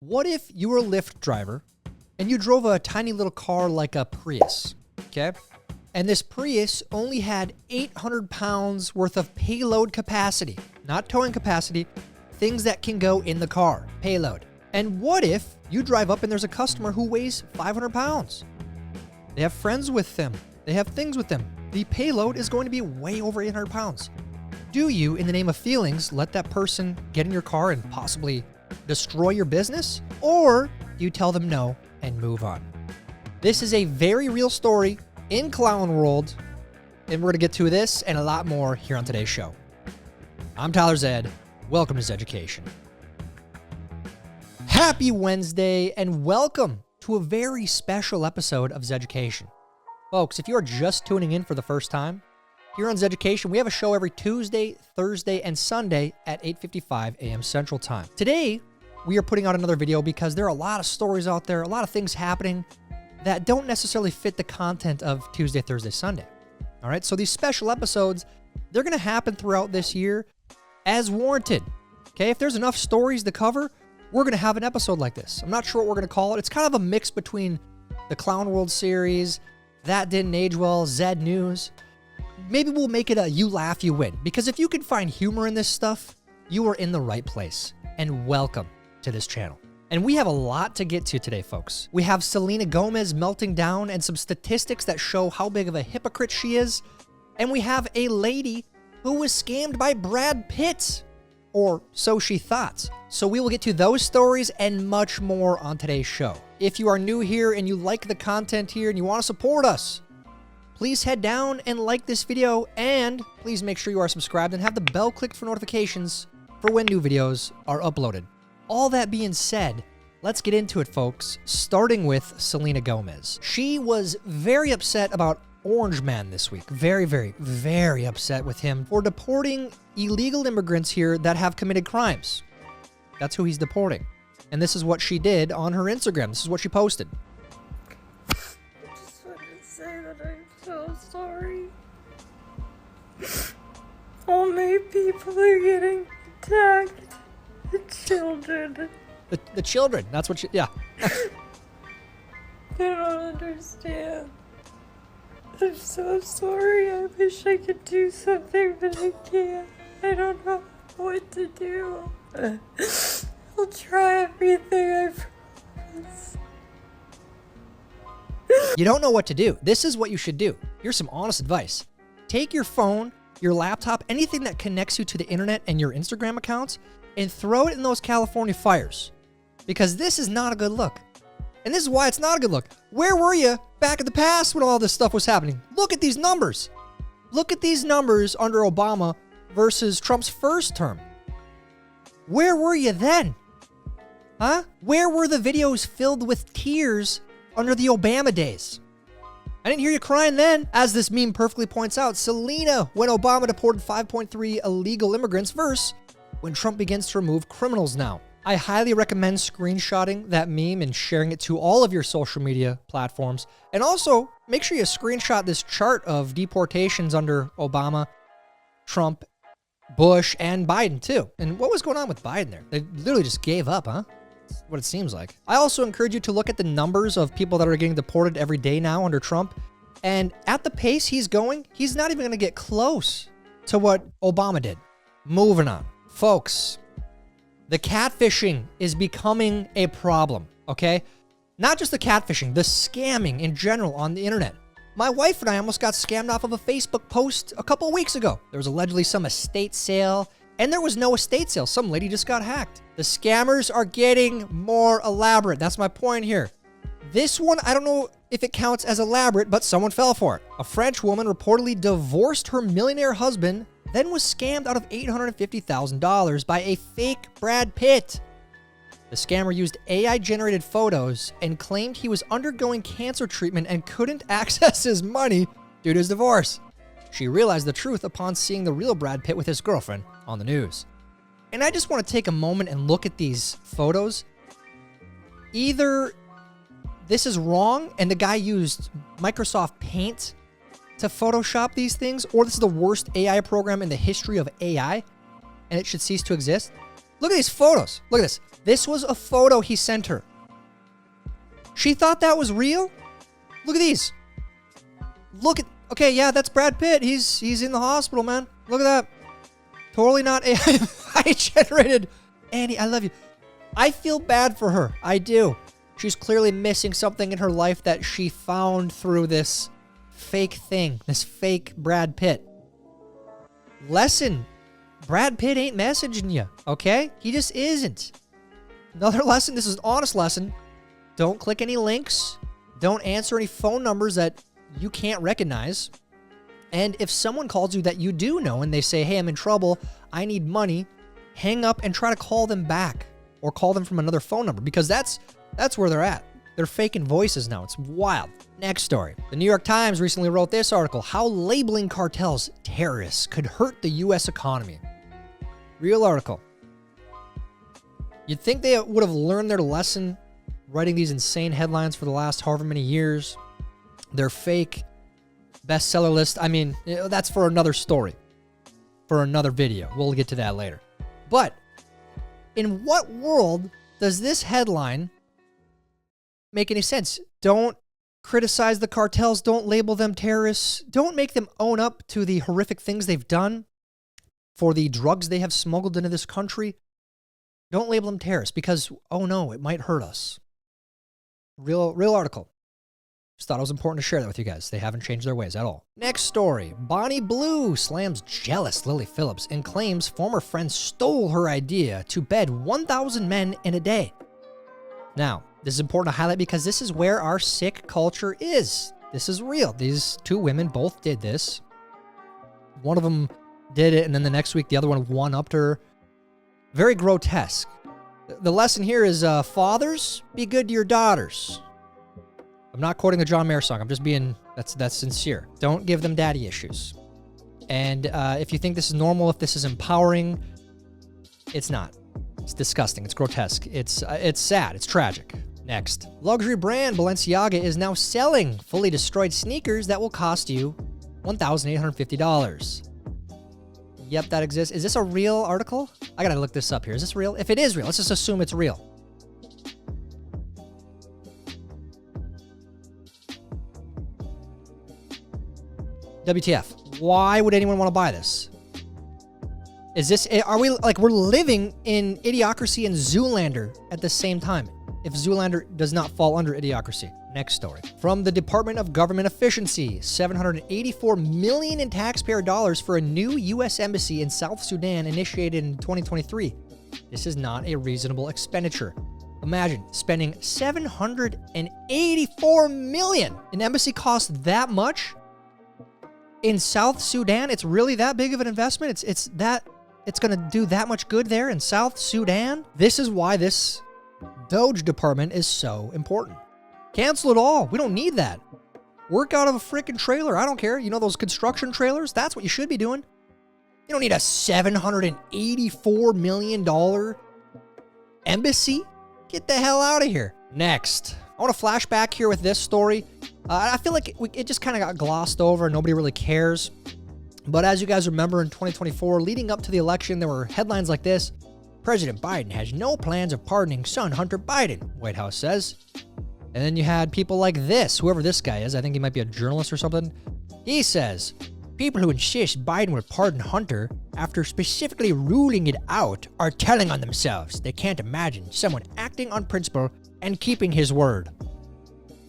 What if you were a Lyft driver and you drove a tiny little car like a Prius, okay? And this Prius only had 800 pounds worth of payload capacity, not towing capacity, things that can go in the car, payload. And what if you drive up and there's a customer who weighs 500 pounds? They have friends with them. They have things with them. The payload is going to be way over 800 pounds. Do you, in the name of feelings, let that person get in your car and possibly destroy your business? Or do you tell them no and move on? This is a very real story in clown world, and we're going to get to this and a lot more here on today's show. I'm Tyler Zed. Welcome to Zeducation. Happy Wednesday and welcome to a very special episode of Zeducation. Folks, if you are just tuning in for the first time, here on Zeducation, we have a show every Tuesday, Thursday, and Sunday at 8:55 a.m. Central Time. Today, we are putting out another video because there are a lot of stories out there, a lot of things happening that don't necessarily fit the content of Tuesday, Thursday, Sunday. All right, so these special episodes, they're going to happen throughout this year as warranted. Okay, if there's enough stories to cover, we're going to have an episode like this. I'm not sure what we're going to call it. It's kind of a mix between the Clown World series, That Didn't Age Well, Zed News. Maybe we'll make it a you laugh, you win. Because if you can find humor in this stuff, you are in the right place. And welcome to this channel. And we have a lot to get to today, folks. We have Selena Gomez melting down and some statistics that show how big of a hypocrite she is. And we have a lady who was scammed by Brad Pitt. Or so she thought. So we will get to those stories and much more on today's show. If you are new here and you like the content here and you want to support us, please head down and like this video, and please make sure you are subscribed and have the bell clicked for notifications for when new videos are uploaded. All that being said, let's get into it, folks, starting with Selena Gomez. She was very upset about Orange Man this week. Very, very, very upset with him for deporting illegal immigrants here that have committed crimes. That's who he's deporting. And this is what she did on her Instagram. This is what she posted. Say that I'm so sorry. Only people are getting attacked. The children. The children. That's what she... Yeah. They don't understand. I'm so sorry. I wish I could do something, but I can't. I don't know what to do. I'll try everything, I promise. You don't know what to do. This is what you should do. Here's some honest advice. Take your phone, your laptop, anything that connects you to the internet and your Instagram accounts, and throw it in those California fires. Because this is not a good look. And this is why it's not a good look. Where were you back in the past when all this stuff was happening? Look at these numbers. Look at these numbers under Obama versus Trump's first term. Where were you then? Huh? Where were the videos filled with tears under the Obama days? I didn't hear you crying then. As this meme perfectly points out, Selena, when Obama deported 5.3 illegal immigrants, versus when Trump begins to remove criminals now. I highly recommend screenshotting that meme and sharing it to all of your social media platforms. And also, make sure you screenshot this chart of deportations under Obama, Trump, Bush, and Biden too. And what was going on with Biden there? They literally just gave up, huh? That's what it seems like. I also encourage you to look at the numbers of people that are getting deported every day now under Trump. And at the pace he's going, he's not even going to get close to what Obama did. Moving on. Folks, the catfishing is becoming a problem, okay? Not just the catfishing, the scamming in general on the internet. My wife and I almost got scammed off of a Facebook post a couple of weeks ago. There was allegedly some estate sale, and there was no estate sale. Some lady just got hacked. The scammers are getting more elaborate. That's my point here. This one, I don't know if it counts as elaborate, but someone fell for it. A French woman reportedly divorced her millionaire husband, then was scammed out of $850,000 by a fake Brad Pitt. The scammer used AI-generated photos and claimed he was undergoing cancer treatment and couldn't access his money due to his divorce. She realized the truth upon seeing the real Brad Pitt with his girlfriend on the news. And I just want to take a moment and look at these photos. Either this is wrong and the guy used Microsoft Paint to Photoshop these things, or this is the worst AI program in the history of AI and it should cease to exist. Look at these photos. Look at this. This was a photo he sent her. She thought that was real? Look at these. Look at, okay, yeah, that's Brad Pitt. He's in the hospital, man. Look at that. Totally not AI generated. Annie, I love you. I feel bad for her. I do. She's clearly missing something in her life that she found through this fake thing, this fake Brad Pitt. Lesson. Brad Pitt ain't messaging you, okay? He just isn't. Another lesson, this is an honest lesson. Don't click any links. Don't answer any phone numbers that you can't recognize. And if someone calls you that you do know and they say, hey, I'm in trouble, I need money, hang up and try to call them back or call them from another phone number because that's where they're at. They're faking voices now. It's wild. Next story. The New York Times recently wrote this article, How Labeling Cartels Terrorists Could Hurt the U.S. Economy. Real article. You'd think they would have learned their lesson writing these insane headlines for the last however many years. Their fake bestseller list. I mean, that's for another story, for another video. We'll get to that later. But in what world does this headline make any sense? Don't criticize the cartels. Don't label them terrorists. Don't make them own up to the horrific things they've done for the drugs they have smuggled into this country. Don't label them terrorists because, oh no, it might hurt us. Real article. Just thought it was important to share that with you guys. They haven't changed their ways at all. Next story. Bonnie Blue slams jealous Lily Phillips and claims former friend stole her idea to bed 1,000 men in a day. Now, this is important to highlight because this is where our sick culture is. This is real. These two women both did this. One of them did it, and then the next week, the other one one-upped her. Very grotesque. The lesson here is, fathers, be good to your daughters. I'm not quoting the John Mayer song. I'm just being, that's sincere. Don't give them daddy issues. And if you think this is normal, if this is empowering, it's not. It's disgusting. It's grotesque. It's sad. It's tragic. Next. Luxury brand Balenciaga is now selling fully destroyed sneakers that will cost you $1,850. Yep, that exists. Is this a real article? I gotta look this up here. Is this real? If it is real, let's just assume it's real. WTF. Why would anyone want to buy this? Is this, are we, like, we're living in Idiocracy and Zoolander at the same time, if Zoolander does not fall under Idiocracy. Next story. From the Department of Government Efficiency, $784 million in taxpayer dollars for a new U.S. embassy in South Sudan initiated in 2023. This is not a reasonable expenditure. Imagine spending $784 million. An embassy costs that much? In South Sudan, it's really that big of an investment? It's going to do that much good there in South Sudan? This is why this Doge department is so important. Cancel it all. We don't need that. Work out of a freaking trailer. I don't care. You know those construction trailers? That's what you should be doing. You don't need a $784 million embassy. Get the hell out of here. Next. I want to flash back here with this story. I feel like it just kind of got glossed over and nobody really cares. But as you guys remember, in 2024, leading up to the election, there were headlines like this. President Biden has no plans of pardoning son Hunter Biden, White House says. And then you had people like this, whoever this guy is. I think he might be a journalist or something. He says, people who insist Biden would pardon Hunter after specifically ruling it out are telling on themselves. They can't imagine someone acting on principle and keeping his word.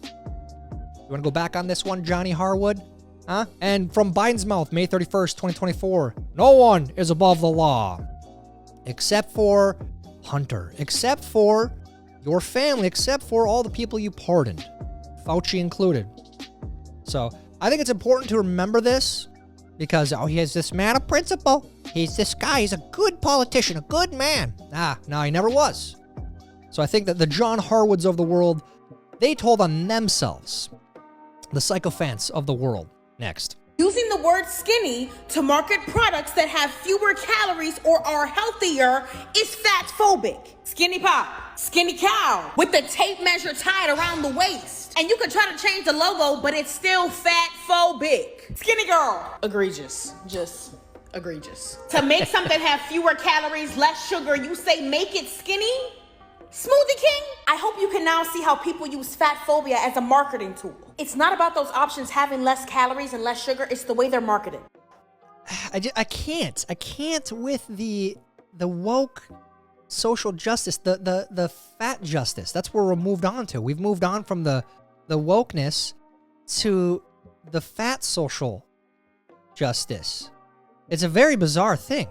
You want to go back on this one, Johnny Harwood? Huh? And from Biden's mouth, May 31st, 2024, no one is above the law. Except for Hunter. Except for your family, except for all the people you pardoned, Fauci included. So I think it's important to remember this because, oh, he has this man of principle. He's this guy. He's a good politician, a good man. No, he never was. So I think that the John Harwoods of the world, they told on themselves. The sycophants of the world. Next. Using the word skinny to market products that have fewer calories or are healthier is fat-phobic. Skinny pop, skinny cow, with the tape measure tied around the waist. And you can try to change the logo, but it's still fat-phobic. Skinny girl. Egregious. Just egregious. To make something have fewer calories, less sugar, you say make it skinny? Smoothie King, I hope you can now see how people use fat phobia as a marketing tool. It's not about those options having less calories and less sugar, it's the way they're marketed. I can't with the woke social justice, the fat justice. That's where we're moved on to. We've moved on from the wokeness to the fat social justice. It's a very bizarre thing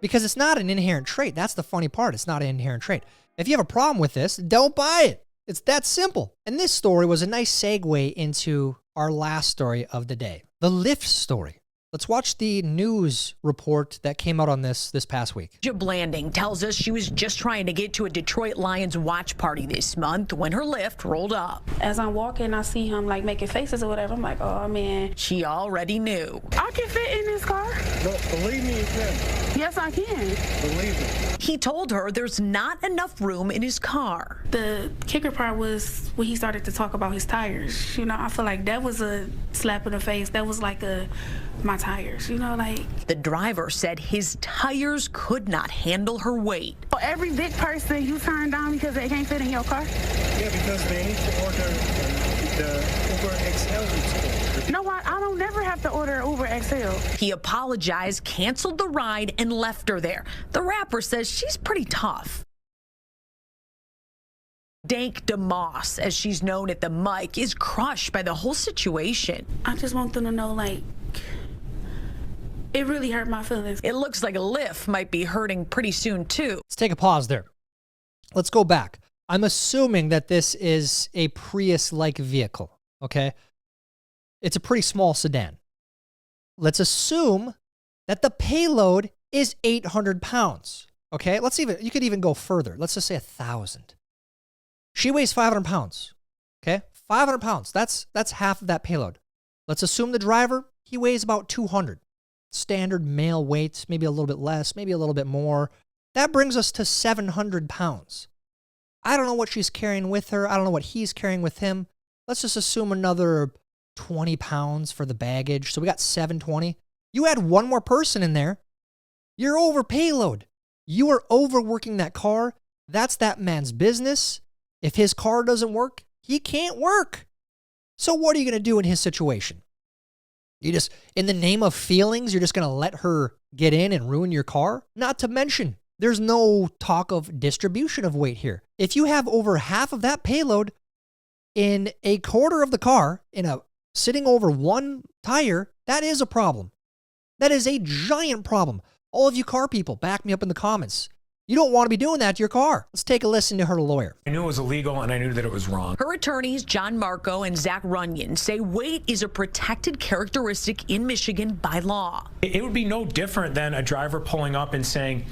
because it's not an inherent trait. That's the funny part. It's not an inherent trait. If you have a problem with this, don't buy it. It's that simple. And this story was a nice segue into our last story of the day, the Lyft story. Let's watch the news report that came out on this past week. Blanding tells us she was just trying to get to a Detroit Lions watch party this month when her Lyft rolled up. As I'm walking, I see him like making faces or whatever. I'm like, oh man. She already knew. I can fit in this car. No, believe me, you can. Yes, I can. Believe me. He told her there's not enough room in his car. The kicker part was when he started to talk about his tires. You know, I feel like that was a slap in the face. That was like my tires, you know, like. The driver said his tires could not handle her weight. Every big person you turn down because they can't fit in your car? Yeah, because they need to order the Uber XL. You know what? I don't never have to order Uber XL. He apologized, canceled the ride, and left her there. The rapper says she's pretty tough. Dank DeMoss, as she's known at the mic, is crushed by the whole situation. I just want them to know, like, it really hurt my feelings. It looks like a Lyft might be hurting pretty soon, too. Let's take a pause there. Let's go back. I'm assuming that this is a Prius-like vehicle, okay? It's a pretty small sedan. Let's assume that the payload is 800 pounds, okay? You could even go further. Let's just say 1,000. She weighs 500 pounds, okay? 500 pounds, that's half of that payload. Let's assume the driver, he weighs about 200. Standard male weight, maybe a little bit less, maybe a little bit more. That brings us to 700 pounds. I don't know what she's carrying with her. I don't know what he's carrying with him. Let's just assume another 20 pounds for the baggage. So we got 720. You add one more person in there, you're over payload. You are overworking that car. That's that man's business. If his car doesn't work, he can't work. So what are you going to do in his situation? You just, in the name of feelings, you're just going to let her get in and ruin your car? Not to mention, there's no talk of distribution of weight here. If you have over half of that payload in a quarter of the car, sitting over one tire, that is a problem. That is a giant problem. All of you car people, back me up in the comments. You don't want to be doing that to your car. Let's take a listen to her lawyer. I knew it was illegal and I knew that it was wrong. Her attorneys, John Marco and Zach Runyon, say weight is a protected characteristic in Michigan by law. It would be no different than a driver pulling up and saying,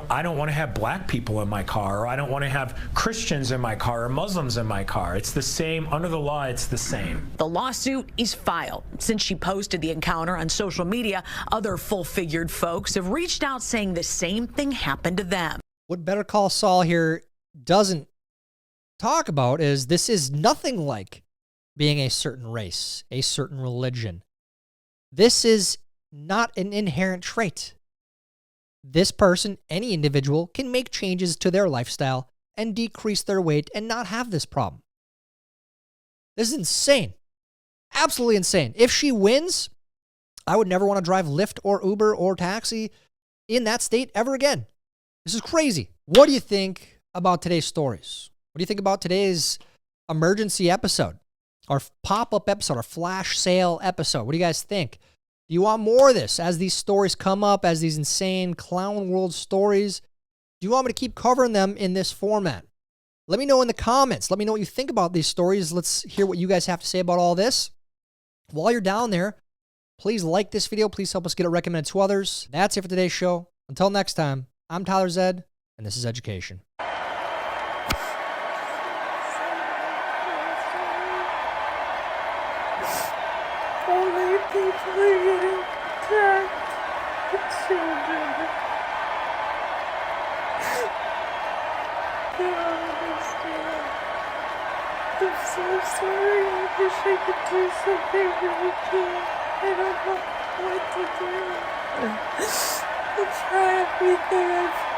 I don't want to have black people in my car, or I don't want to have Christians in my car or Muslims in my car. It's the same. Under the law, it's the same. The lawsuit is filed. Since she posted the encounter on social media, other full-figured folks have reached out saying the same thing happened to them. What Better Call Saul here doesn't talk about is this is nothing like being a certain race, a certain religion. This is not an inherent trait. This person, any individual, can make changes to their lifestyle and decrease their weight and not have this problem. This is insane. Absolutely insane. If she wins, I would never want to drive Lyft or Uber or taxi in that state ever again. This is crazy. What do you think about today's stories? What do you think about today's emergency episode? Our pop-up episode, our flash sale episode? What do you guys think? Do you want more of this as these stories come up, as these insane clown world stories? Do you want me to keep covering them in this format? Let me know in the comments. Let me know what you think about these stories. Let's hear what you guys have to say about all this. While you're down there, please like this video. Please help us get it recommended to others. That's it for today's show. Until next time, I'm Tyler Zed, and this is Zeducation. Only people are getting attacked. The children. They don't understand. I'm so sorry. I wish I could do something, but I can't. I don't know what to do. I'll try everything I've